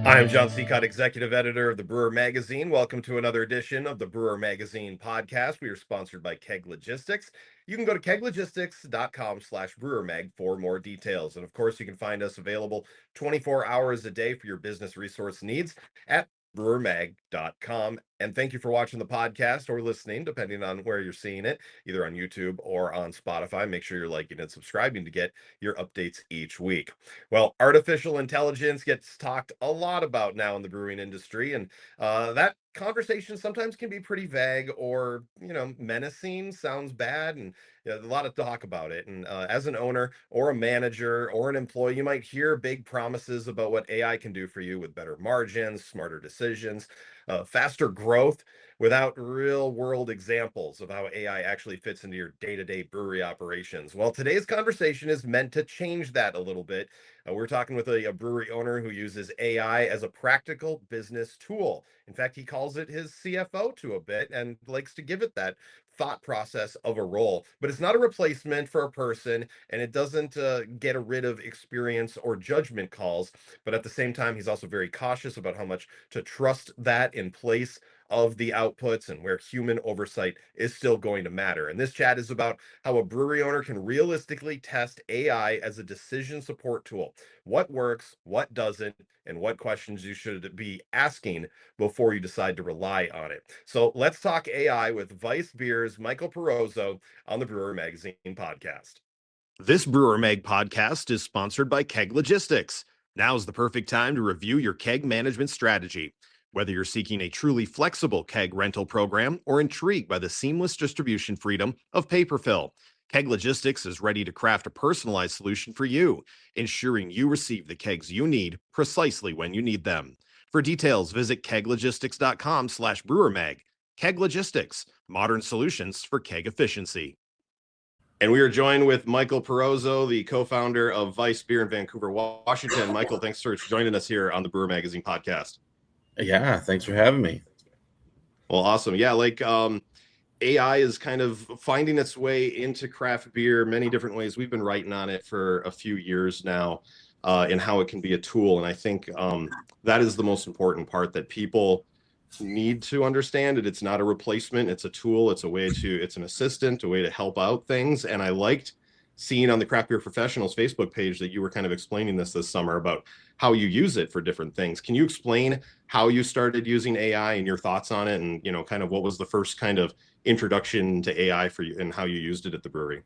I'm Jon Sicotte, executive editor of the Brewer Magazine. Welcome to another edition of the Brewer Magazine podcast. We are sponsored by Keg Logistics. You can go to keglogistics.com/brewermag for more details. And of course, you can find us available 24 hours a day for your business resource needs at brewermag.com. And thank you for watching the podcast or listening, depending on where you're seeing it, either on YouTube or on Spotify. Make sure you're liking and subscribing to get your updates each week. Well, artificial intelligence gets talked a lot about now in the brewing industry, and that conversation sometimes can be pretty vague or, menacing, sounds bad, and a lot of talk about it. And as an owner or a manager or an employee, you might hear big promises about what AI can do for you with better margins, smarter decisions, faster growth, without real world examples of how AI actually fits into your day-to-day brewery operations. Well, today's conversation is meant to change that a little bit. We're talking with a brewery owner who uses AI as a practical business tool. In fact, he calls it his CFO to a bit and likes to give it that thought process of a role. But it's not a replacement for a person, and it doesn't get rid of experience or judgment calls. But at the same time, he's also very cautious about how much to trust that in place of the outputs and where human oversight is still going to matter. And this chat is about how a brewery owner can realistically test AI as a decision support tool. What works, what doesn't, and what questions you should be asking before you decide to rely on it. So let's talk AI with Vice Beer's Michael Perozzo on the Brewer Magazine podcast. This Brewer Mag podcast is sponsored by Keg Logistics. Now's the perfect time to review your keg management strategy. Whether you're seeking a truly flexible keg rental program or intrigued by the seamless distribution freedom of paper fill, Keg Logistics is ready to craft a personalized solution for you, ensuring you receive the kegs you need precisely when you need them. For details, visit keglogistics.com/brewermag. Keg Logistics, modern solutions for keg efficiency. And we are joined with Michael Perozzo, the co-founder of Vice Beer in Vancouver, Washington. Michael, thanks for joining us here on the Brewer Magazine podcast. Yeah, thanks for having me. Well, awesome. Yeah, AI is kind of finding its way into craft beer many different ways. We've been writing on it for a few years now, and how it can be a tool. And I think that is the most important part, that people need to understand it. It's not a replacement. It's a tool. It's an assistant, a way to help out things. And I liked seeing on the Craft Beer Professionals Facebook page that you were kind of explaining this summer about how you use it for different things. Can you explain how you started using AI and your thoughts on it, and kind of what was the first kind of introduction to AI for you and how you used it at the brewery?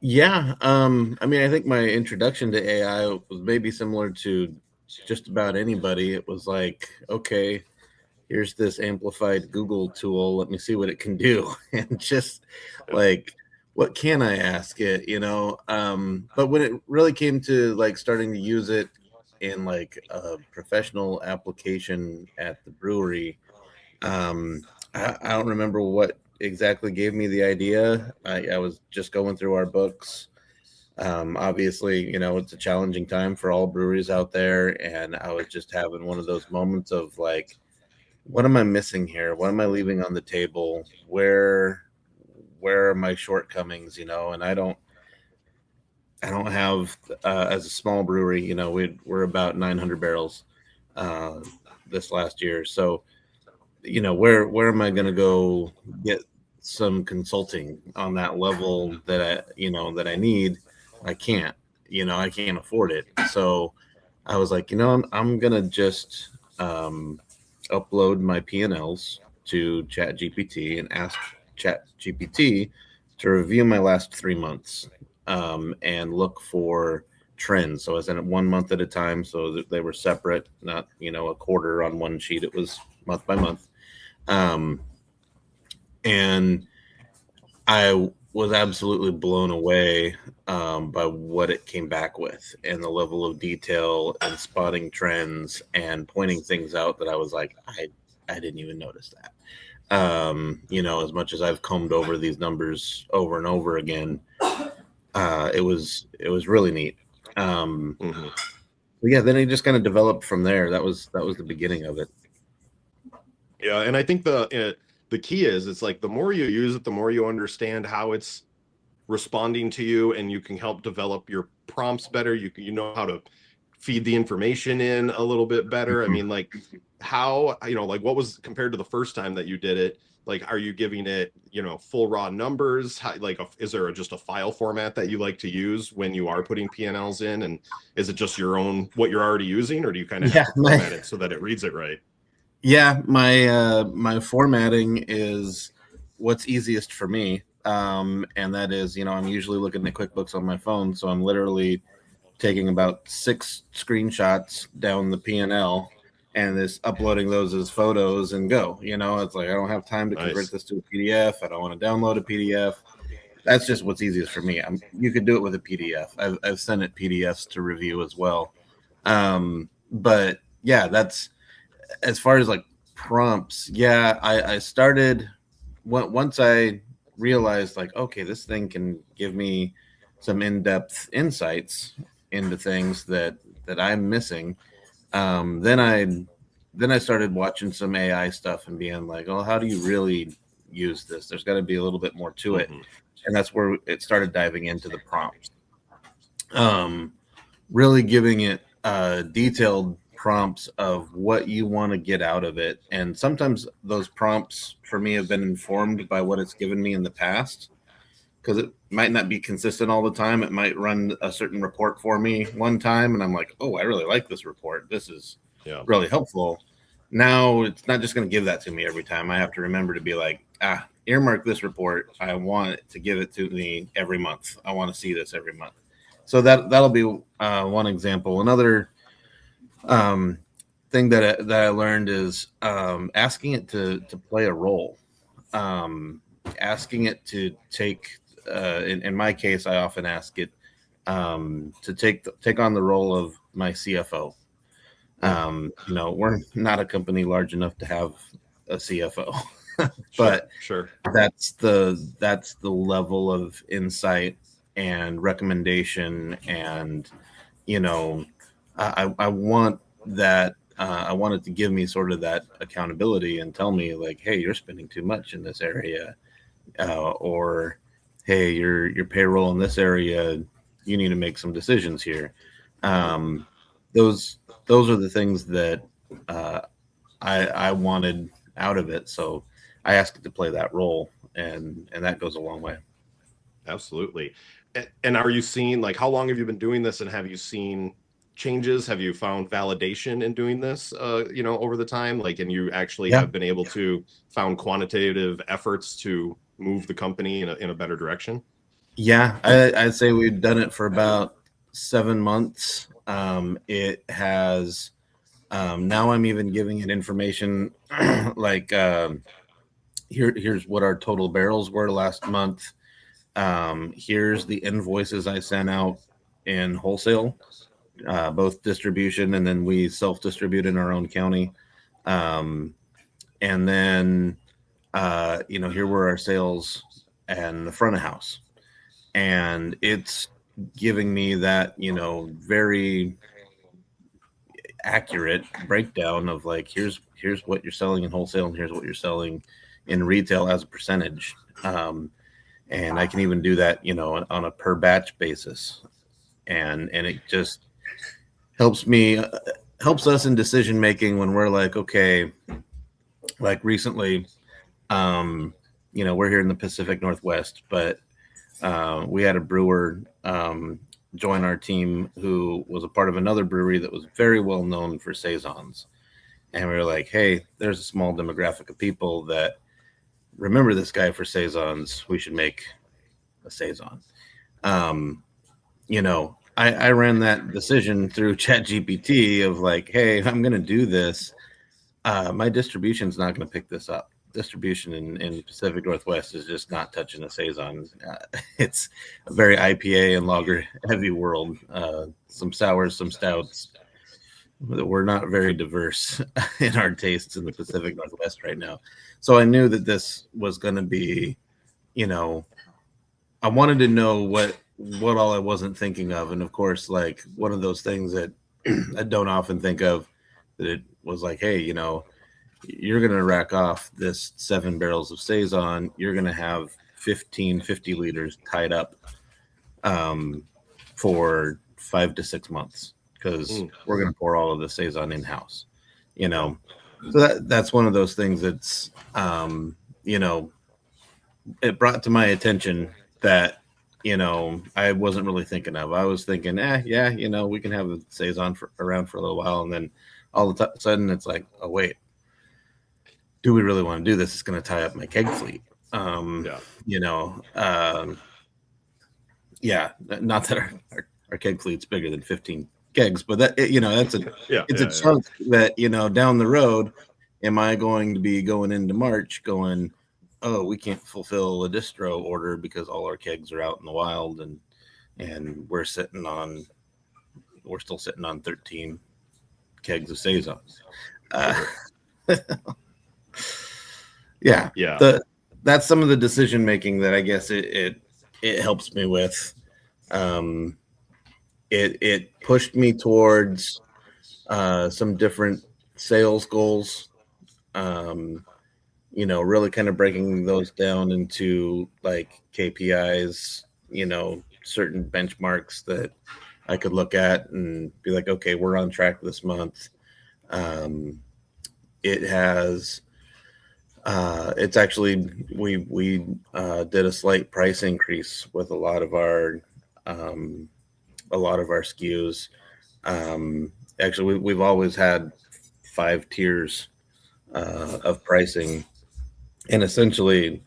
Yeah, I think my introduction to AI was maybe similar to just about anybody. It was like, okay, here's this amplified Google tool. Let me see what it can do. And just like, what can I ask it, But when it really came to like starting to use it in like a professional application at the brewery, I don't remember what exactly gave me the idea. I was just going through our books. Obviously, it's a challenging time for all breweries out there. And I was just having one of those moments of like, what am I missing here? What am I leaving on the table? Where are my shortcomings? And I don't have, as a small brewery, we're about 900 barrels this last year. So, where am I going to go get some consulting on that level that I need? I can't, I can't afford it. So I was like, I'm going to just upload my P&Ls to ChatGPT and ask ChatGPT to review my last 3 months and look for trends. So I was in it 1 month at a time, so that they were separate, not a quarter on one sheet. It was month by month. And I was absolutely blown away by what it came back with, and the level of detail and spotting trends and pointing things out that I was like, I didn't even notice that. As much as I've combed over these numbers over and over again, it was really neat. Yeah, then it just kind of developed from there. That was the beginning of it. Yeah, and I think the key is, it's like the more you use it, the more you understand how it's responding to you, and you can help develop your prompts better. You know how to feed the information in a little bit better? I mean, like how, like what was compared to the first time that you did it? Like, are you giving it, full raw numbers? How, like, is there just a file format that you like to use when you are putting P&Ls in? And is it just your own, what you're already using, or do you kind of have to format it so that it reads it right? Yeah, my formatting is what's easiest for me, and that is, I'm usually looking at QuickBooks on my phone, so I'm literally taking about 6 screenshots down the P&L and just uploading those as photos and go. It's like I don't have time to convert this to a PDF. I don't want to download a PDF. That's just what's easiest for me. You could do it with a PDF. I've sent it PDFs to review as well. But yeah, that's as far as like prompts. Yeah, I started once I realized like, okay, this thing can give me some in-depth insights into things that I'm missing. Then I started watching some AI stuff and being like, oh, how do you really use this? There's got to be a little bit more to it. And that's where it started diving into the prompts. Really giving it detailed prompts of what you want to get out of it. And sometimes those prompts for me have been informed by what it's given me in the past, because it might not be consistent all the time. It might run a certain report for me one time, and I'm like, oh, I really like this report. This is really helpful. Now it's not just going to give that to me every time. I have to remember to be like, earmark this report. I want it to give it to me every month. I want to see this every month. So that'll be one example. Another thing that I learned is asking it to play a role. Asking it to take, in my case, I often ask it to take on the role of my CFO. We're not a company large enough to have a CFO, but sure. That's the level of insight and recommendation, and I want that. I want it to give me sort of that accountability and tell me like, hey, you're spending too much in this area, or hey, your payroll in this area, you need to make some decisions here. Those are the things that I wanted out of it. So I asked it to play that role, and that goes a long way. Absolutely. And are you seeing, like, how long have you been doing this, and have you seen changes? Have you found validation in doing this, over the time? Like, and you actually have been able to found quantitative efforts to move the company in a better direction? Yeah, I'd say we've done it for about 7 months. It has, now I'm even giving it information like, here's what our total barrels were last month. Here's the invoices I sent out in wholesale, both distribution, and then we self-distribute in our own county. And then, here were our sales and the front of house. And it's giving me that, very accurate breakdown of like, here's what you're selling in wholesale, and here's what you're selling in retail as a percentage. And I can even do that, on a per batch basis. And it just helps us in decision making when we're like, okay, like recently, we're here in the Pacific Northwest, but we had a brewer join our team who was a part of another brewery that was very well known for saisons. And we were like, hey, there's a small demographic of people that remember this guy for saisons. We should make a saison. I ran that decision through ChatGPT of like, hey, if I'm going to do this, my distribution's not going to pick this up. Distribution in Pacific Northwest is just not touching a saison. It's a very IPA and lager heavy world. Some sours, some stouts. We're not very diverse in our tastes in the Pacific Northwest right now. So I knew that this was going to be, I wanted to know what all I wasn't thinking of. And of course, like one of those things that I don't often think of, that it was like, hey, you're going to rack off this 7 barrels of saison. You're going to have 50 liters tied up for 5 to 6 months, because we're going to pour all of the saison in house. So that's one of those things that's it brought to my attention that I wasn't really thinking of. I was thinking, we can have the saison around for a little while, and then all of a sudden it's like, oh wait, do we really want to do this? It's going to tie up my keg fleet. Not that our keg fleet's bigger than 15 kegs, but that that's a chunk that down the road, am I going to be going into March going, oh, we can't fulfill a distro order because all our kegs are out in the wild, and we're still sitting on 13 kegs of saison. That's some of the decision making that I guess it helps me with. It pushed me towards some different sales goals. Really kind of breaking those down into like KPIs, certain benchmarks that I could look at and be like, okay, we're on track this month. It has, it's actually, we did a slight price increase with a lot of our SKUs. Actually, we've always had 5 tiers of pricing, and essentially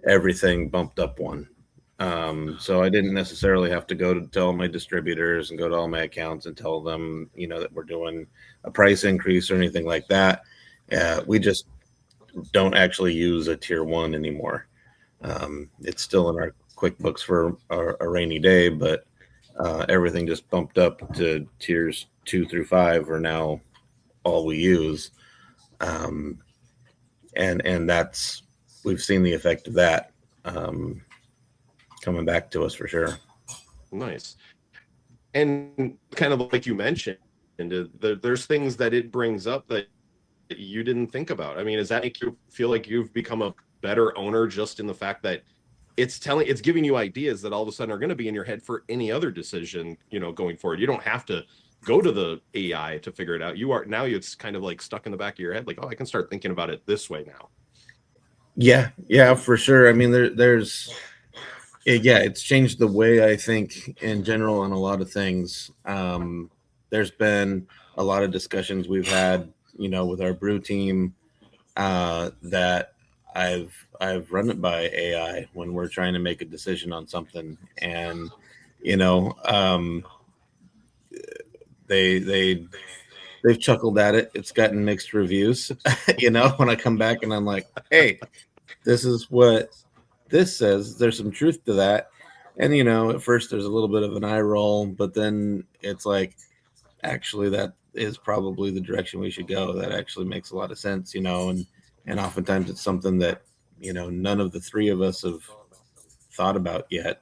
everything bumped up one. So I didn't necessarily have to go to tell my distributors and go to all my accounts and tell them, that we're doing a price increase or anything like that. We just don't actually use a tier 1 anymore. It's still in our QuickBooks for a rainy day, but everything just bumped up to tiers 2 through 5 are now all we use. And that's, we've seen the effect of that coming back to us for sure. Nice. And kind of like you mentioned, there's things that it brings up that you didn't think about. I mean, does that make you feel like you've become a better owner just in the fact that it's giving you ideas that all of a sudden are going to be in your head for any other decision, going forward? You don't have to go to the AI to figure it out. It's kind of like stuck in the back of your head. Like, oh, I can start thinking about it this way now. Yeah, for sure. I mean, it's changed the way I think in general on a lot of things. There's been a lot of discussions we've had, with our brew team, that I've run it by AI when we're trying to make a decision on something, and they've chuckled at it. It's gotten mixed reviews, when I come back and I'm like, hey, this is what this says. There's some truth to that. And, at first there's a little bit of an eye roll, but then it's like, actually, that is probably the direction we should go. That actually makes a lot of sense, and oftentimes it's something that, none of the 3 of us have thought about yet.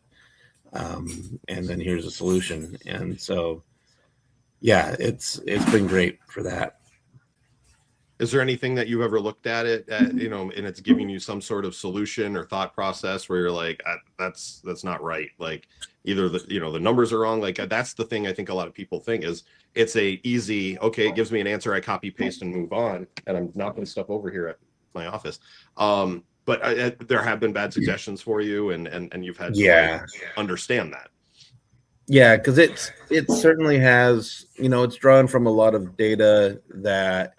And then here's a solution. And so, yeah, it's been great for that. Is there anything that you've ever looked at it, and it's giving you some sort of solution or thought process where you're like, that's not right? Like either the numbers are wrong. Like that's the thing I think a lot of people think is it's a easy, okay, it gives me an answer, I copy paste and move on, and I'm knocking stuff over here at my office. But there have been bad suggestions for you, and you've had to understand that. Yeah, because it certainly has, it's drawn from a lot of data that,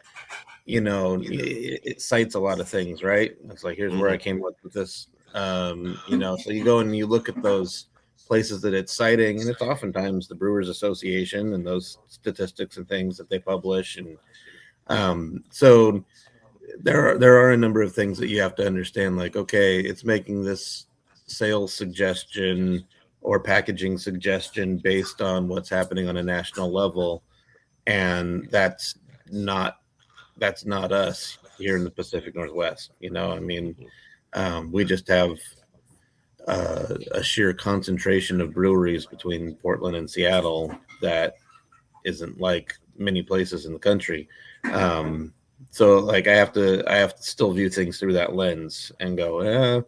it cites a lot of things, right? It's like, here's where I came up with this, so you go and you look at those places that it's citing, and it's oftentimes the Brewers Association and those statistics and things that they publish. And so there are a number of things that you have to understand, like, okay, it's making this sales suggestion or packaging suggestion based on what's happening on a national level. And that's not us here in the Pacific Northwest. We just have a sheer concentration of breweries between Portland and Seattle that isn't like many places in the country. So like I have to still view things through that lens and go,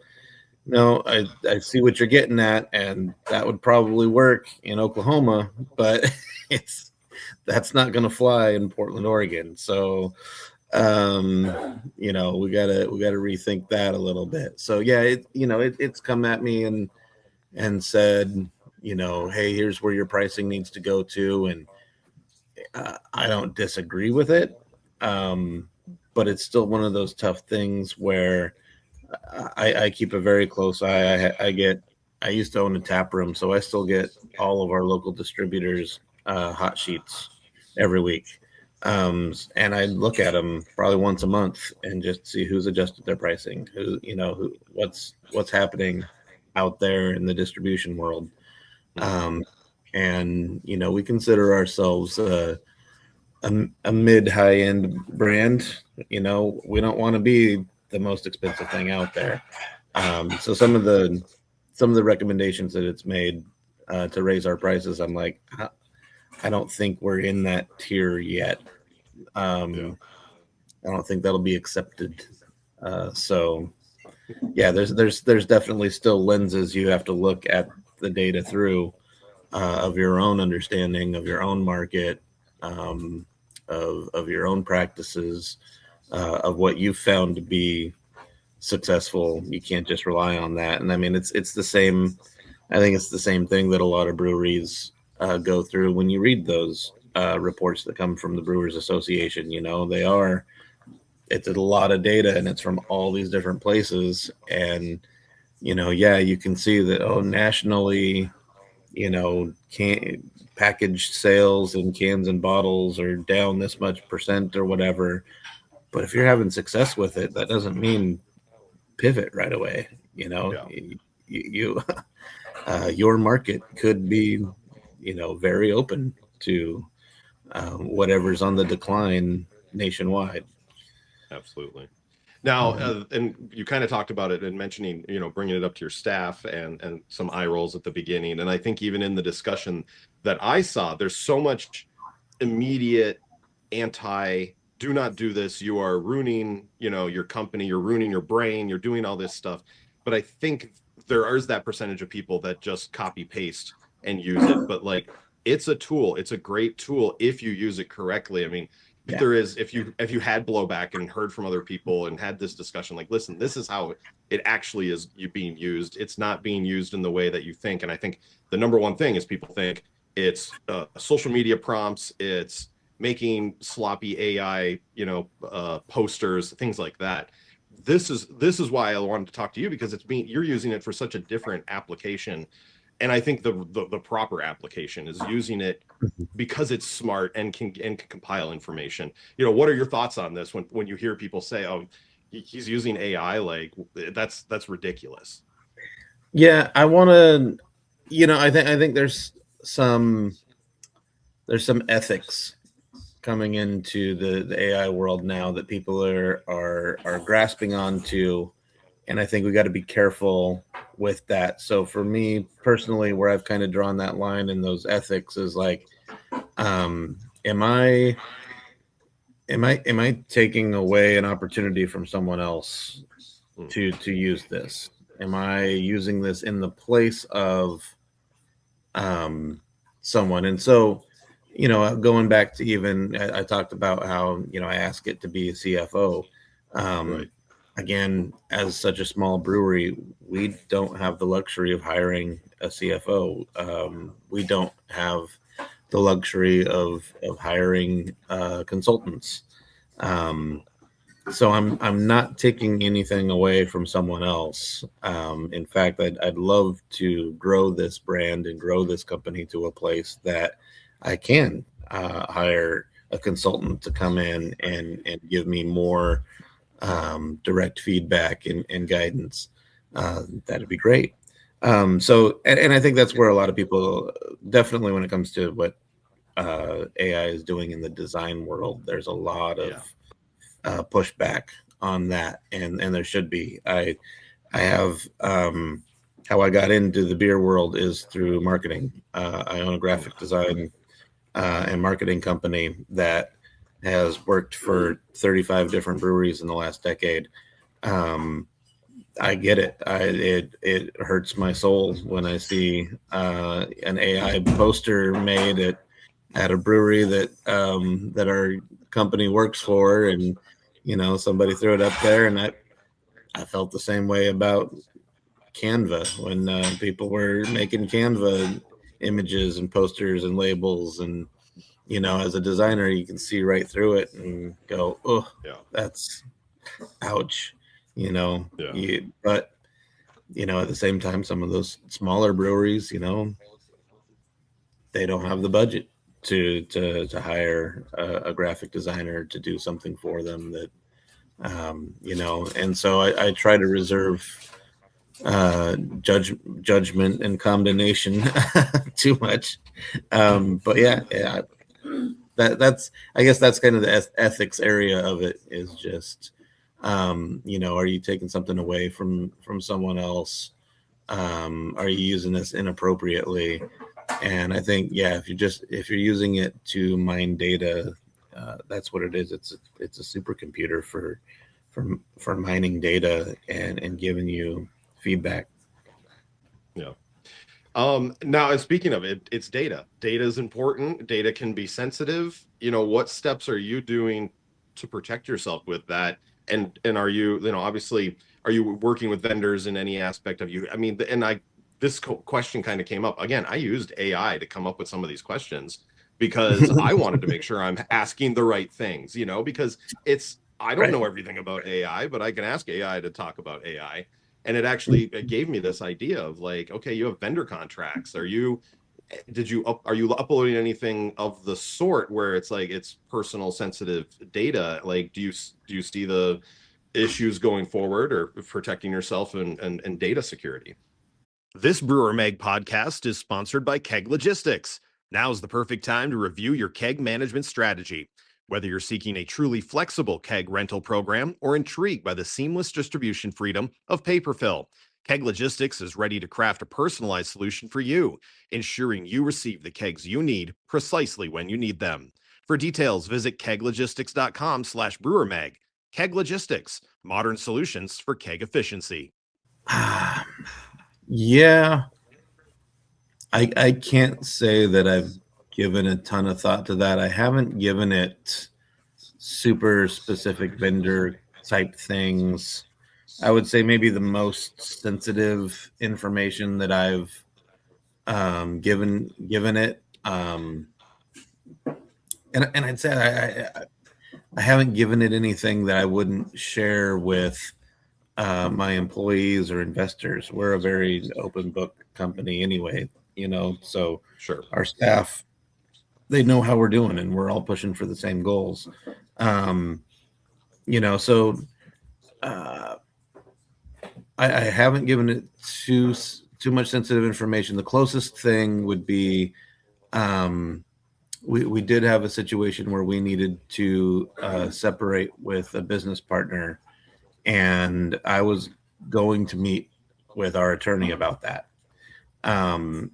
no, I see what you're getting at, and that would probably work in Oklahoma, but it's that's not going to fly in Portland, Oregon. So, we gotta rethink that a little bit. So yeah, it's come at me and said, hey, here's where your pricing needs to go to, and I don't disagree with it, but it's still one of those tough things where I keep a very close eye. I used to own a tap room, so I still get all of our local distributors hot sheets every week. And I look at them probably once a month and just see who's adjusted their pricing, what's happening out there in the distribution world. And we consider ourselves a mid-high end brand. We don't want to be the most expensive thing out there. So some of the recommendations that it's made to raise our prices, I'm like, I don't think we're in that tier yet. I don't think that'll be accepted. So yeah, there's definitely still lenses you have to look at the data through of your own understanding of your own market, of your own practices, of what you've found to be successful. You can't just rely on that. And I mean, it's the same. I think it's the same thing that a lot of breweries go through when you read those reports that come from the Brewers Association. It's a lot of data, and it's from all these different places. And you can see that nationally, packaged sales in cans and bottles are down this much % or whatever. But if you're having success with it, that doesn't mean pivot right away. Your market could be, very open to whatever's on the decline nationwide. Absolutely. Now, and you kind of talked about it and mentioning, bringing it up to your staff and some eye rolls at the beginning. And I think even in the discussion that I saw, there's so much immediate do not do this. You are ruining, your company, you're ruining your brain, you're doing all this stuff. But I think there is that percentage of people that just copy paste and use it. But like, it's a tool. It's a great tool if you use it correctly. I mean, if you had blowback and heard from other people and had this discussion, like, listen, this is how it actually is being used. It's not being used in the way that you think. And I think the number one thing is people think it's social media prompts, it's making sloppy AI, posters, things like that. This is why I wanted to talk to you, because you're using it for such a different application. And I think the proper application is using it because it's smart and can compile information. What are your thoughts on this when you hear people say, "Oh, he's using AI"? Like, that's ridiculous. Yeah, I want to. I think there's some ethics coming into the AI world now that people are grasping onto, and I think we got to be careful with that. So for me personally, where I've kind of drawn that line in those ethics is like, am I taking away an opportunity from someone else to use this? Am I using this in the place of someone? And so, going back to even I talked about how I ask it to be a CFO. Right. Again, as such a small brewery, we don't have the luxury of hiring a CFO. We don't have the luxury of hiring consultants. So I'm not taking anything away from someone else. In fact, I'd love to grow this brand and grow this company to a place that I can hire a consultant to come in and give me more direct feedback and guidance. That'd be great. So I think that's where a lot of people, definitely when it comes to what AI is doing in the design world, there's a lot of pushback on that, and there should be. I have how I got into the beer world is through marketing. I own a graphic design and marketing company that has worked for 35 different breweries in the last decade. I get it. It hurts my soul when I see an AI poster made at at a brewery that our company works for, and somebody threw it up there, and I felt the same way about Canva when people were making Canva images and posters and labels, and as a designer, you can see right through it and go, oh, Yeah. that's ouch, Yeah. but at the same time, some of those smaller breweries, they don't have the budget to hire a graphic designer to do something for them that and so I try to reserve judgment and condemnation too much. But yeah, that's I guess that's kind of the ethics area of it, is just are you taking something away from someone else? Are you using this inappropriately? And I think, yeah, if you're using it to mine data, that's what it is. It's a supercomputer for mining data and giving you feedback. Yeah. Now, speaking of it, it's data. Data is important. Data can be sensitive. What steps are you doing to protect yourself with that? And are you, obviously, are you working with vendors in any aspect of you? I mean, this question kind of came up again. I used AI to come up with some of these questions because I wanted to make sure I'm asking the right things, because I don't Right. know everything about AI, but I can ask AI to talk about AI. And it gave me this idea of like, okay, you have vendor contracts. Are you uploading anything of the sort where it's like it's personal sensitive data? Like, do you see the issues going forward or protecting yourself and data security? This Brewer Mag podcast is sponsored by Keg Logistics. Now's the perfect time to review your keg management strategy. Whether you're seeking a truly flexible keg rental program or intrigued by the seamless distribution freedom of paper fill, Keg Logistics is ready to craft a personalized solution for you, ensuring you receive the kegs you need precisely when you need them. For details, visit keglogistics.com/brewermag. Keg Logistics, modern solutions for keg efficiency. Yeah, I can't say that I've given a ton of thought to that. I haven't given it super specific vendor type things. I would say maybe the most sensitive information that I've given it. And I'd say I haven't given it anything that I wouldn't share with my employees or investors. We're a very open book company anyway, so Sure. our staff, they know how we're doing, and we're all pushing for the same goals. So I haven't given it too much sensitive information. The closest thing would be we did have a situation where we needed to separate with a business partner, and I was going to meet with our attorney about that. And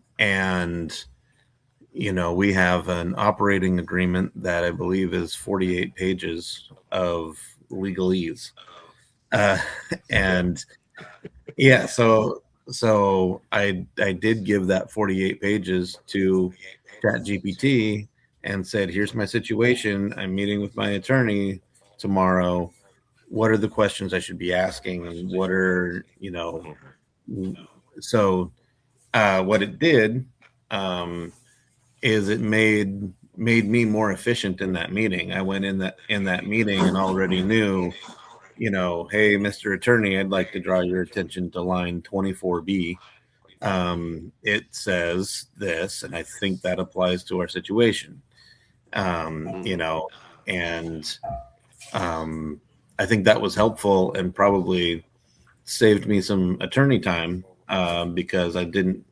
we have an operating agreement that I believe is 48 pages of legalese. And yeah, so I did give that 48 pages to ChatGPT and said, here's my situation. I'm meeting with my attorney tomorrow. What are the questions I should be asking? And what are, so what it did is it made me more efficient in that meeting. I went in that meeting and already knew, hey, Mr. Attorney, I'd like to draw your attention to line 24B. It says this, and I think that applies to our situation. And I think that was helpful and probably saved me some attorney time because I didn't,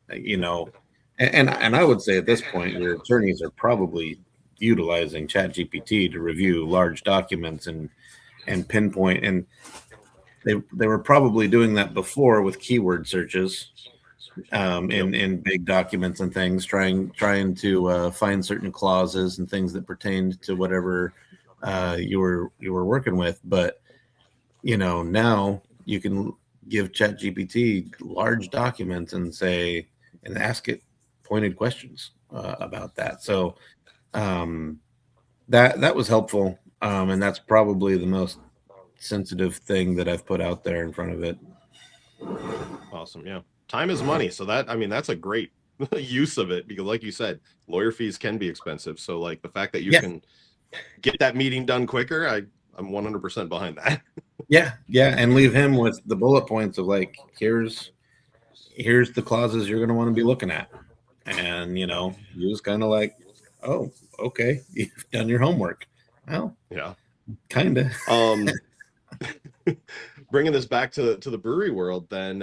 and I would say at this point, your attorneys are probably utilizing ChatGPT to review large documents and pinpoint, and they were probably doing that before with keyword searches in big documents and things, trying to find certain clauses and things that pertained to whatever you were working with. But now you can give ChatGPT large documents and ask it pointed questions about that. So That was helpful, and that's probably the most sensitive thing that I've put out there in front of it. Awesome. Yeah. Time is money. So that, I mean, that's a great use of it because, like you said, lawyer fees can be expensive. So, like, the fact that you Yeah, can get that meeting done quicker, I'm 100% behind that. yeah, and leave him with the bullet points of like, here's the clauses you're going to want to be looking at, and Yeah. he was kind of like, oh, okay, you've done your homework. Well, Yeah. kind of. Um, bringing this back to the brewery world, then,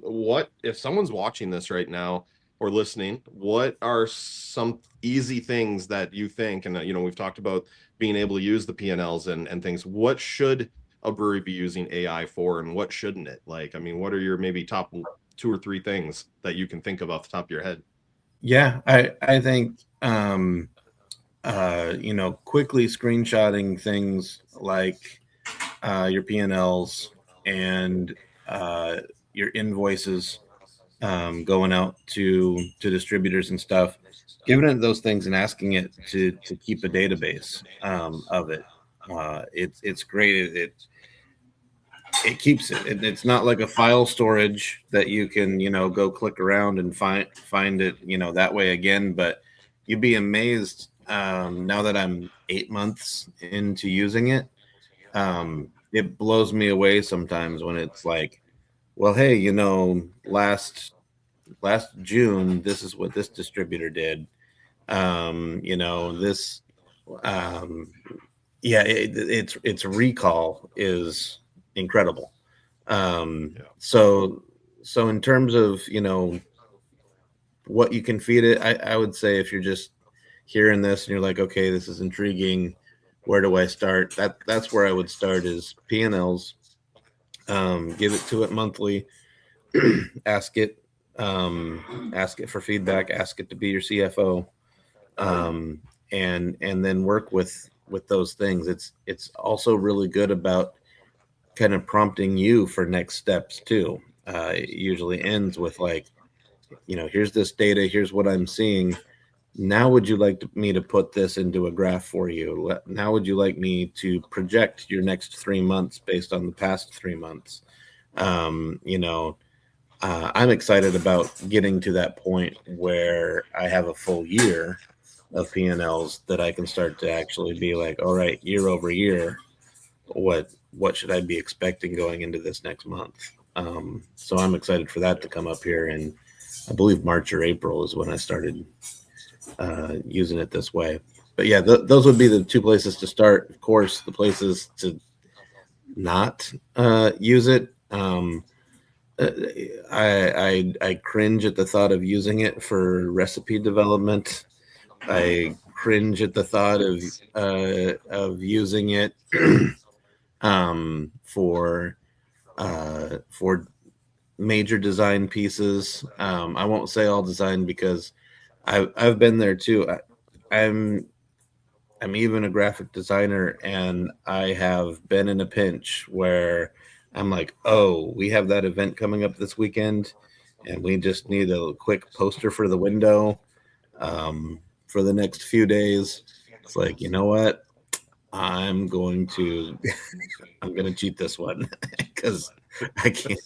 what if someone's watching this right now or listening? What are some easy things that you think? And we've talked about being able to use the P&Ls and things. What should a brewery be using AI for, and what shouldn't it? Like, I mean, what are your maybe top 2 or 3 things that you can think of off the top of your head? Yeah, I think quickly screenshotting things like your P&Ls and your invoices going out to distributors and stuff, giving it those things and asking it to keep a database of it. It's great. It keeps it. It's not like a file storage that you can go click around and find it that way again. But you'd be amazed now that I'm 8 months into using it. It blows me away sometimes when it's like, well, hey, last June, this is what this distributor did. This, um, yeah, its recall is incredible. Yeah. So in terms of what you can feed it, I would say if you're just hearing this and you're like, okay, this is intriguing, where do I start? That's where I would start is P&Ls. Give it to it monthly. ask it ask it for feedback, ask it to be your CFO, and then work with those things. It's also really good about kind of prompting you for next steps too. It usually ends with like, here's this data, here's what I'm seeing. Now would you like me to put this into a graph for you? Now would you like me to project your next 3 months based on the past 3 months? um, you know I'm excited about getting to that point where I have a full year of P&Ls that I can start to actually be like, all right, year over year, what should I be expecting going into this next month? So I'm excited for that to come up here, and I believe March or April is when I started using it this way. But yeah, those would be the 2 places to start. Of course, the places to not use it. I cringe at the thought of using it for recipe development. I cringe at the thought of using it for major design pieces. I won't say all design because I've been there too. I'm I'm even a graphic designer, and I have been in a pinch where I'm like, oh, we have that event coming up this weekend, and we just need a quick poster for the window for the next few days. It's like, you know what? I'm going to I'm going to cheat this one because I can't.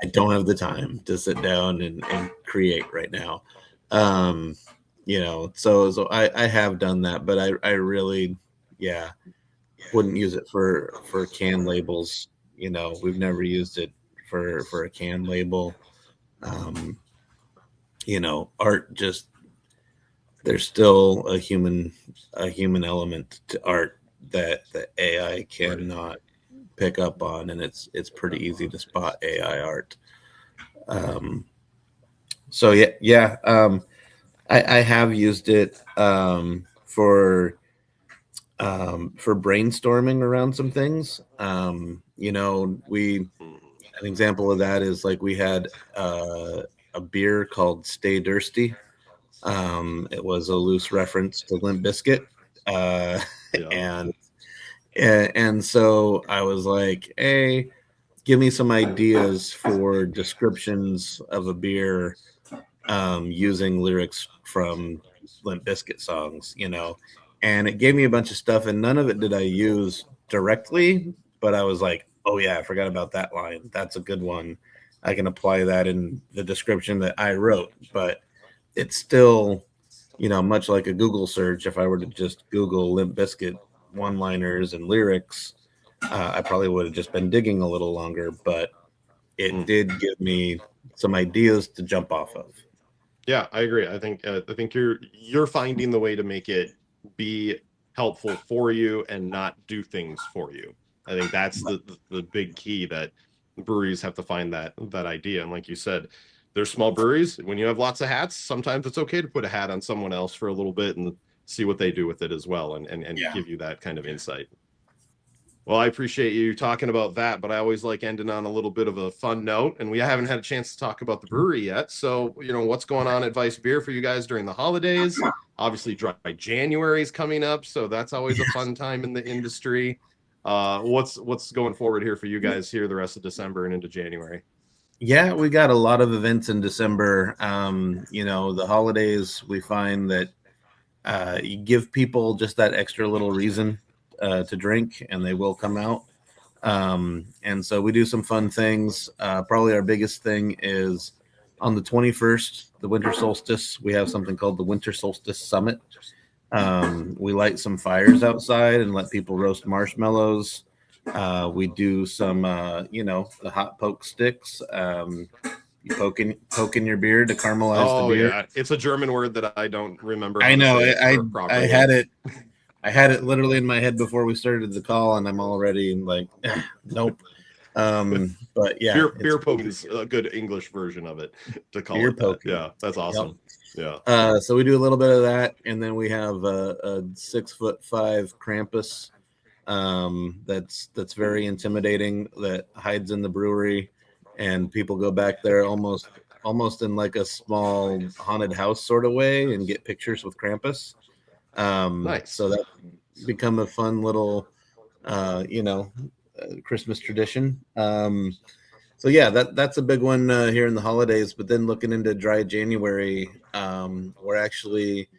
I don't have the time to sit down and create right now. Um, so I have done that, but I really, yeah, wouldn't use it for can labels. We've never used it for a can label. Um, Art, just there's still a human element to art that the AI Right. cannot pick up on, and it's pretty easy to spot AI art. Um, so yeah. I have used it for brainstorming around some things. We Mhm. an example of that is like we had a beer called Stay Thirsty. It was a loose reference to Limp Bizkit, uh, Yeah. and and so I was like, "Hey, give me some ideas for descriptions of a beer using lyrics from Limp Bizkit songs, and it gave me a bunch of stuff, and none of it did I use directly, but I was like, oh yeah, I forgot about that line. That's a good one. I can apply that in the description that I wrote, but it's still, much like a Google search. If I were to just Google Limp Bizkit one-liners and lyrics, I probably would have just been digging a little longer, but it did give me some ideas to jump off of. Yeah, I agree. I think you're finding the way to make it be helpful for you and not do things for you. I think that's the big key, that breweries have to find that idea. And like you said, there's small breweries. When you have lots of hats, sometimes it's okay to put a hat on someone else for a little bit and see what they do with it as well, and give you that kind of insight. Well, I appreciate you talking about that, but I always like ending on a little bit of a fun note, and we haven't had a chance to talk about the brewery yet. So, what's going on at Vice Beer for you guys during the holidays? Obviously, Dry January is coming up, so that's always a fun time in the industry. What's going forward here for you guys here the rest of December and into January? Yeah, we got a lot of events in December. The holidays, we find that you give people just that extra little reason to drink, and they will come out. And so we do some fun things. Probably our biggest thing is on the 21st, the winter solstice. We have something called the Winter Solstice Summit. We light some fires outside and let people roast marshmallows. We do some, the hot poke sticks. You poke in your beer to caramelize the beer. Yeah, it's a German word that I don't remember. I know. I had it. I had it literally in my head before we started the call, and I'm already like, nope. But yeah, beer poke is a good English version of it to call beer it poke. Yeah, that's awesome. Yep. Yeah. So we do a little bit of that, and then we have a 6'5" Krampus. That's very intimidating. That hides in the brewery, and people go back there almost in like a small haunted house sort of way and get pictures with Krampus. Nice. So that become a fun little, Christmas tradition. So yeah, that's a big one here in the holidays. But then looking into Dry January, we're actually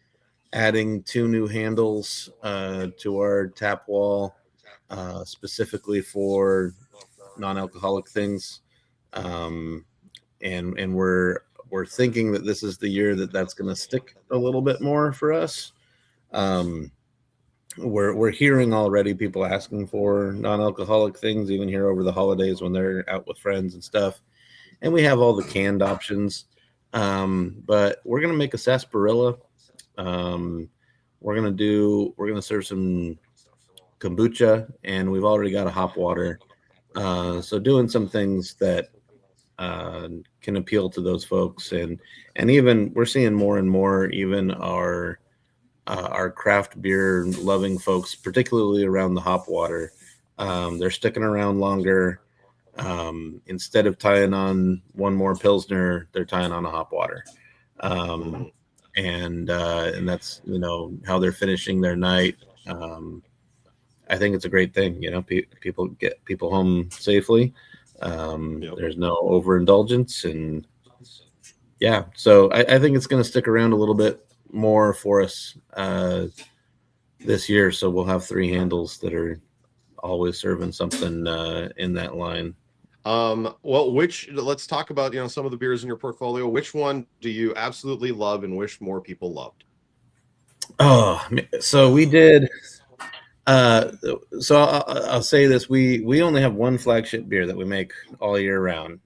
adding 2 new handles to our tap wall, specifically for non-alcoholic things, and we're thinking that this is the year that's going to stick a little bit more for us. We're hearing already people asking for non-alcoholic things, even here over the holidays when they're out with friends and stuff. And we have all the canned options. But we're gonna make a sarsaparilla. We're gonna serve some kombucha, and we've already got a hop water. So doing some things that can appeal to those folks, and even we're seeing more and more even our craft beer loving folks, particularly around the hop water. They're sticking around longer. Instead of tying on one more Pilsner, they're tying on a hop water. And that's, how they're finishing their night. I think it's a great thing. People get people home safely. Yep. There's no overindulgence, and yeah, so I think it's going to stick around a little bit more for us this year. So we'll have 3 handles that are always serving something in that line. Well, let's talk about, some of the beers in your portfolio. Which one do you absolutely love and wish more people loved? Oh, so we did. So I'll say this: we only have one flagship beer that we make all year round.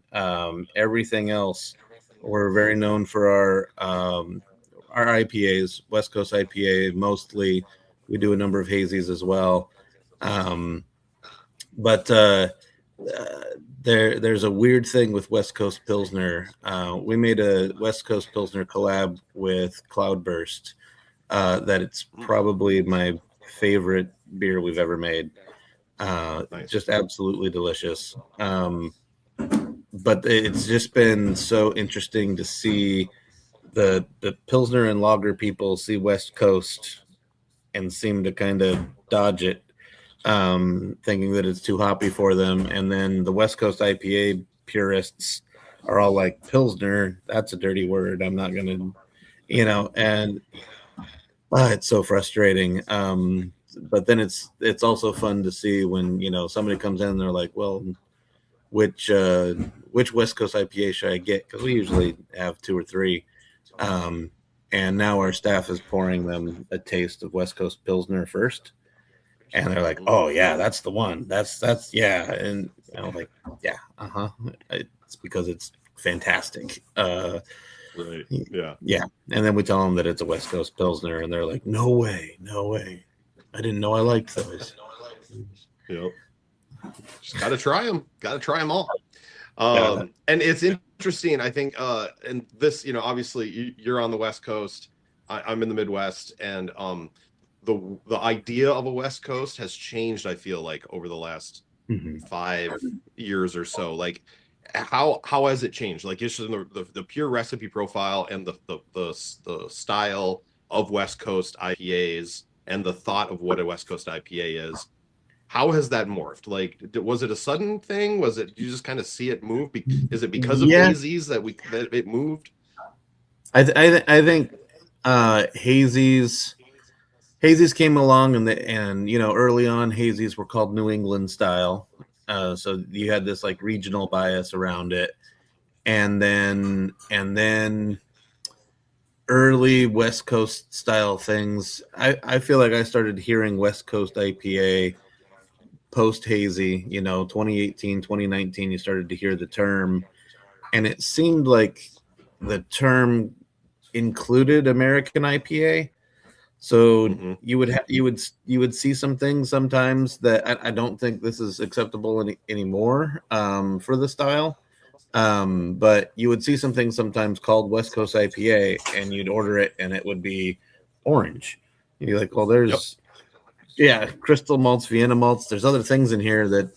Everything else, we're very known for our IPAs, West Coast IPA mostly. We do a number of hazies as well. But there's a weird thing with West Coast Pilsner. We made a West Coast Pilsner collab with Cloudburst. That it's probably my favorite beer we've ever made. Nice. Just absolutely delicious. But it's just been so interesting to see the Pilsner and lager people see West Coast and seem to kind of dodge it, thinking that it's too hoppy for them. And then the West Coast IPA purists are all like, Pilsner, that's a dirty word. I'm not going to, and It's so frustrating. But then it's also fun to see when, you know, somebody comes in and they're like, well, which West Coast IPA should I get? Because we usually have two or three. And now our staff is pouring them a taste of West Coast Pilsner first. And they're like, oh yeah, that's the one. That's yeah. And I'm like, yeah, it's because it's fantastic. Right. Yeah. Yeah. And then we tell them that it's a West Coast Pilsner, and they're like, no way, no way. I didn't know I liked those. Yep. Just got to try them. Got to try them all. Yeah. And it's interesting, I think, and this, you know, obviously you're on the West Coast, I'm in the Midwest, and the idea of a West Coast has changed, I feel like, over the last 5 years or so. Like, how has it changed? Like, just in the pure recipe profile and the style of West Coast IPAs and the thought of what a West Coast IPA is. How has that morphed? Like, was it a sudden thing? Was it you just kind of see it move? Is it because of Yeah. hazies that it moved? I think hazies came along, and you know, early on hazies were called New England style. So you had this like regional bias around it, and then early West Coast style things. I feel like I started hearing West Coast IPA post hazy, you know, 2018, 2019, you started to hear the term, and it seemed like the term included American IPA. So you would see some things sometimes that I don't think this is acceptable anymore for the style. But you would see some things sometimes called West Coast IPA, and you'd order it, and it would be orange. And you're like, well, there's crystal malts, Vienna malts. There's other things in here that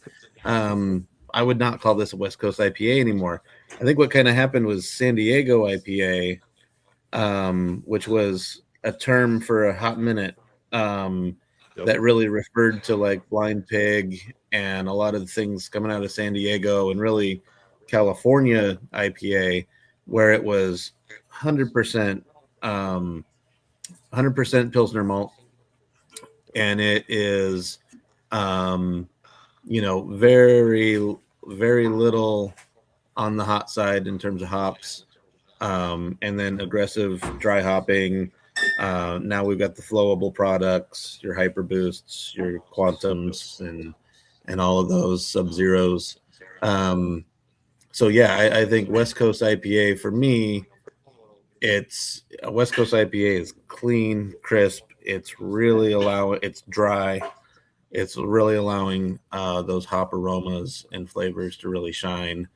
I would not call this a West Coast IPA anymore. I think what kind of happened was San Diego IPA, which was a term for a hot minute that really referred to like Blind Pig and a lot of the things coming out of San Diego and really California IPA, where it was 100% 100% Pilsner malt, and it is you know, very little on the hot side in terms of hops, and then aggressive dry hopping. Now we've got the flowable products, your hyper boosts, your quantums, and all of those sub zeros. So yeah, I think West Coast IPA for me, it's a West Coast IPA is clean, crisp. It's dry. It's really allowing those hop aromas and flavors to really shine.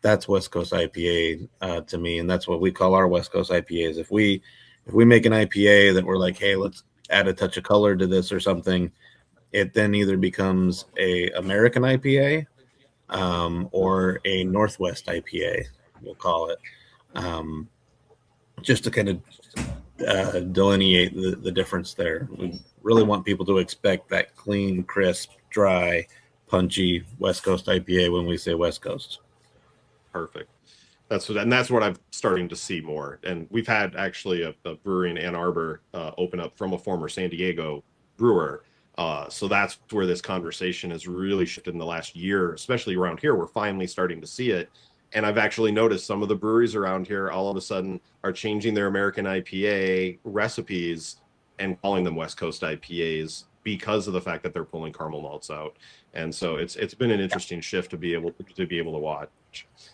That's West Coast IPA to me, and that's what we call our West Coast IPAs. If we make an IPA that we're like, hey, let's add a touch of color to this or something, it then either becomes a American IPA or a Northwest IPA, we'll call it, just to kind of delineate the difference there. We really want people to expect that clean, crisp, dry, punchy West Coast IPA when we say West Coast. Perfect. That's what I'm starting to see more. And we've had actually a brewery in Ann Arbor open up from a former San Diego brewer. So that's where this conversation has really shifted in the last year, especially around here. We're finally starting to see it. And I've actually noticed some of the breweries around here all of a sudden are changing their American IPA recipes and calling them West Coast IPAs because of the fact that they're pulling caramel malts out. And so it's been an interesting shift to be able to watch.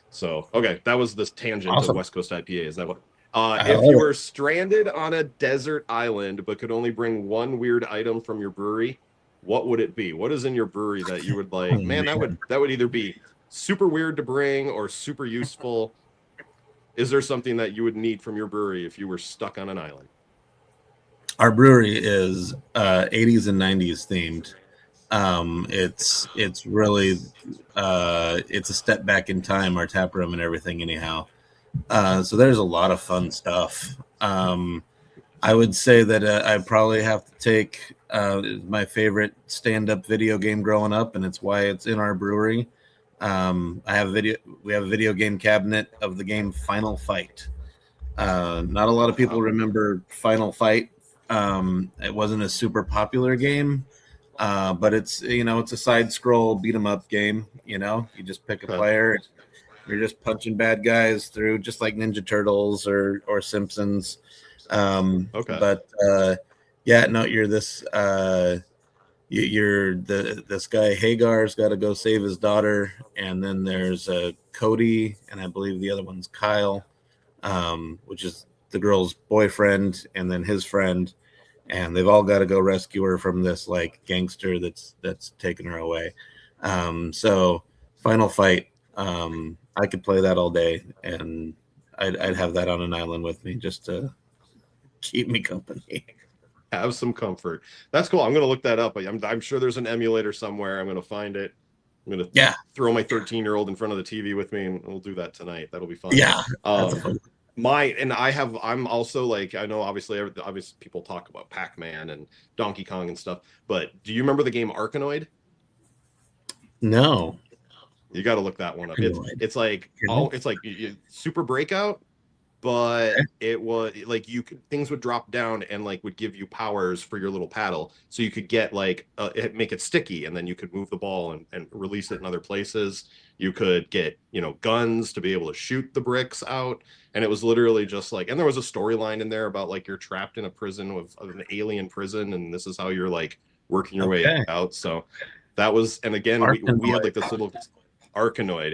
So okay, that was this tangent of West Coast IPA. Is that what? If you were stranded on a desert island but could only bring one weird item from your brewery, what would it be? What is in your brewery that you would like? Man, that would either be super weird to bring or super useful. Is there something that you would need from your brewery if you were stuck on an island? Our brewery is 80s and 90s themed. It's really it's a step back in time, our tap room and everything anyhow. So there's a lot of fun stuff. I would say that I probably have to take my favorite stand-up video game growing up, and it's why it's in our brewery. We have a video game cabinet of the game Final Fight. Not a lot of people remember Final Fight. It wasn't a super popular game, but it's it's a side scroll beat 'em up game. You just pick a player. You're just punching bad guys through, just like Ninja Turtles or Simpsons. Okay. But yeah, no, you're this. You're this guy Hagar's got to go save his daughter, and then there's Cody, and I believe the other one's Kyle, which is the girl's boyfriend, and then his friend, and they've all got to go rescue her from this like gangster that's taking her away. So final fight. I could play that all day, and I'd have that on an island with me just to keep me company. Have some comfort. That's cool. I'm going to look that up. I'm sure there's an emulator somewhere. I'm going to find it. I'm going to throw my 13-year-old in front of the TV with me, and we'll do that tonight. That'll be fun. Yeah. I'm also like, I know obviously people talk about Pac-Man and Donkey Kong and stuff, but do you remember the game Arkanoid? No. You got to look that one up. It's like Super Breakout, but it was like things would drop down and like would give you powers for your little paddle, so you could get like make it sticky, and then you could move the ball and release it in other places. You could get guns to be able to shoot the bricks out, and it was literally just like, and there was a storyline in there about like you're trapped in a prison of an alien prison, and this is how you're like working your way out. So that was, and again we had like this little Arkanoid,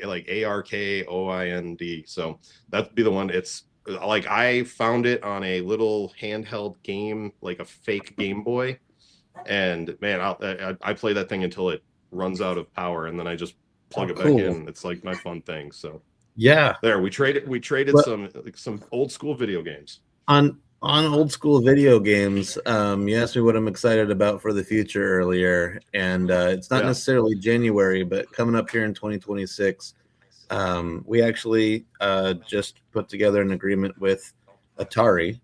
like Arkoind. So that'd be the one. It's like I found it on a little handheld game, like a fake Game Boy, and man, I play that thing until it runs out of power, and then I just plug it back in. It's like my fun thing. So yeah, there we traded some old school video games. On old school video games, you asked me what I'm excited about for the future earlier, and it's not necessarily January, but coming up here in 2026, we actually just put together an agreement with Atari.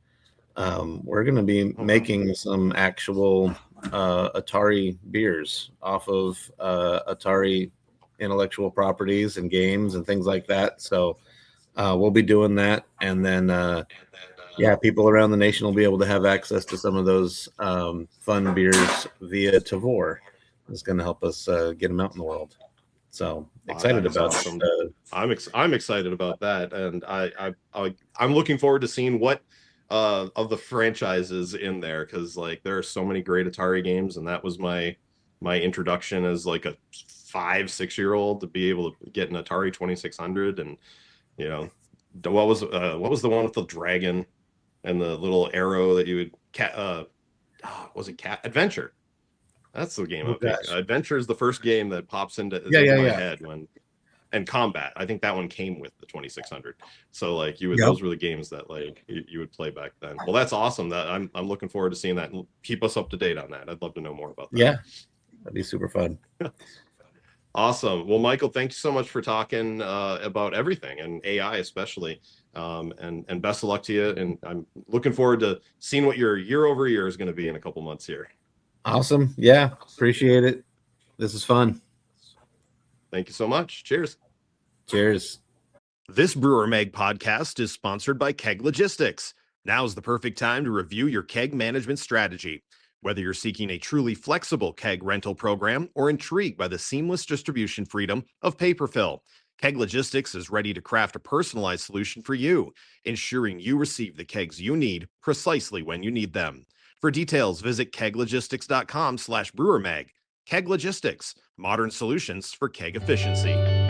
We're going to be making some actual Atari beers off of Atari intellectual properties and games and things like that. So we'll be doing that, and then people around the nation will be able to have access to some of those fun beers via Tavor. It's going to help us get them out in the world. So excited about awesome. I'm excited about that, and I'm looking forward to seeing what of the franchises in there, because like there are so many great Atari games, and that was my introduction as like a 5-6-year-old to be able to get an Atari 2600, and what was the one with the dragon and the little arrow that you would was it Adventure? That's the game. Adventure is the first game that pops into my head and Combat. I think that one came with the 2600. So like those were the games that like you would play back then. Well, that's awesome. That I'm looking forward to seeing that. Keep us up to date on that. I'd love to know more about that. Yeah, that'd be super fun. Awesome. Well, Michael, thank you so much for talking about everything, and AI especially. And best of luck to you. And I'm looking forward to seeing what your year over year is going to be in a couple months here. Awesome. Yeah. Appreciate it. This is fun. Thank you so much. Cheers. Cheers. This Brewer Mag podcast is sponsored by Keg Logistics. Now's the perfect time to review your keg management strategy. Whether you're seeking a truly flexible keg rental program or intrigued by the seamless distribution freedom of paper fill, Keg Logistics is ready to craft a personalized solution for you, ensuring you receive the kegs you need precisely when you need them. For details, visit keglogistics.com/brewermag. Keg Logistics, modern solutions for keg efficiency.